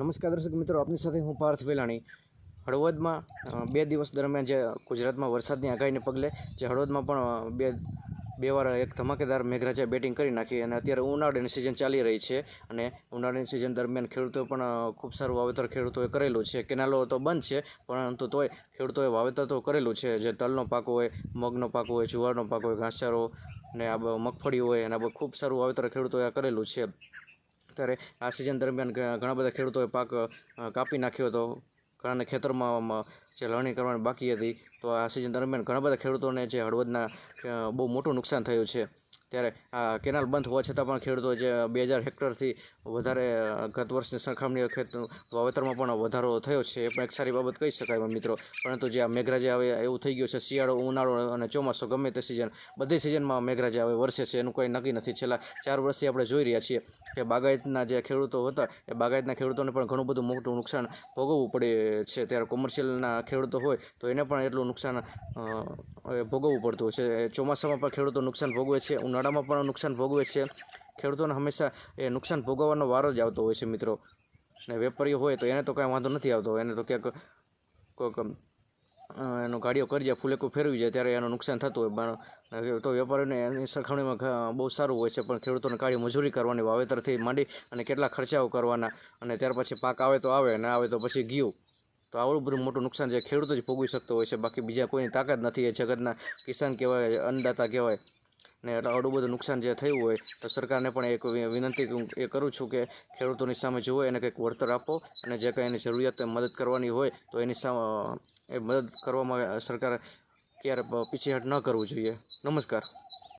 નમસ્કાર દર્શક મિત્રો, આપની સાથે હું પાર્થ વેલાણી. હળવદમાં 2 દિવસ દરમિયાન જે ગુજરાતમાં વરસાદની આગાહીને પગલે જે હળવદમાં પણ બે વાર એક ધમાકેદાર મેઘરાજાએ બેટિંગ કરી નાખી અને અત્યારે ઉનાળાની સિઝન ચાલી રહી છે અને ઉનાળાની સિઝન દરમિયાન ખેડૂતોએ પણ ખૂબ સારું વાવેતર ખેડૂતોએ કરેલું છે. કેનાલો તો બંધ છે પરંતુ તોય ખેડૂતોએ વાવેતર તો કરેલું છે. જે તલનો પાક હોય, મગનો પાક હોય, જુવારનો પાક હોય, ઘાસચારો ને આ મગફળી હોય અને આ ખૂબ સારું વાવેતર ખેડૂતોએ કરેલું છે. ત્યારે આ સિઝન દરમિયાન ઘણા બધા ખેડૂતોએ પાક કાપી નાખ્યો હતો. ઘણાને ખેતરમાં જે લણણી કરવાની બાકી હતી. તો આ સિઝન દરમિયાન ઘણા બધા ખેડૂતોને જે હળવદના બહુ મોટું નુકસાન થયું છે. ત્યારે આ કેનાલ બંધ હોવા છતાં પણ ખેડૂતો જે 2000 હેક્ટરથી વધારે ગત વર્ષની સરખામણીએ વાવેતરમાં પણ વધારો થયો છે. એ પણ એક સારી બાબત કહી શકાય મિત્રો. પરંતુ જે આ મેઘરાજા આવે એવું થઈ ગયું છે. શિયાળો, ઉનાળો અને ચોમાસું ગમે તે સિઝન, બધી સિઝનમાં મેઘરાજા આવે વરસે છે એનું કોઈ નક્કી નથી. છેલ્લા 4 વર્ષથી આપણે જોઈ રહ્યા છીએ કે બાગાયતના જે ખેડૂતો હતા એ બાગાયતના ખેડૂતોને પણ ઘણું બધું મોટું નુકસાન ભોગવવું પડે છે. ત્યારે કોમર્શિયલના ખેડૂતો હોય તો એને પણ એટલું નુકસાન ભોગવવું પડતું હોય છે. ચોમાસામાં પણ ખેડૂતો નુકસાન ભોગવે છે, ઉનાળામાં પણ નુકસાન ભોગવે છે. ખેડૂતોને હંમેશા એ નુકસાન ભોગવવાનો વારો જ આવતો હોય છે મિત્રો. ને વેપારીઓ હોય તો એને તો કાંઈ વાંધો નથી આવતો. એને તો ક્યાંક કોઈક એનો ગાડીઓ કરી જાય, ફૂલેકું ફેરવી જાય ત્યારે એનું નુકસાન થતું હોય. તો વેપારીઓને એની સરખામણીમાં બહુ સારું હોય છે. પણ ખેડૂતોને કાળી મજૂરી કરવાની, વાવેતરથી માંડી અને કેટલા ખર્ચાઓ કરવાના અને ત્યાર પછી પાક આવે તો આવે, ના આવે તો પછી ગયું. તો આવડું બધું મોટું નુકસાન જે ખેડૂતો જ ભોગવી શકતો હોય છે. બાકી બીજા કોઈની તાકાત નથી. એ જગતના કિસાન કહેવાય, અન્નદાતા કહેવાય. ને એટલે આવડું બધું નુકસાન જે થયું હોય તો સરકારને પણ એક વિનંતી એ કરું છું કે ખેડૂતોની સામે જુઓ, એને કંઈક વળતર આપો અને જે કંઈ એની જરૂરિયાત મદદ કરવાની હોય તો એની સામે એ મદદ કરવામાં સરકારે ક્યારે પીછેહટ ન કરવું જોઈએ. નમસ્કાર.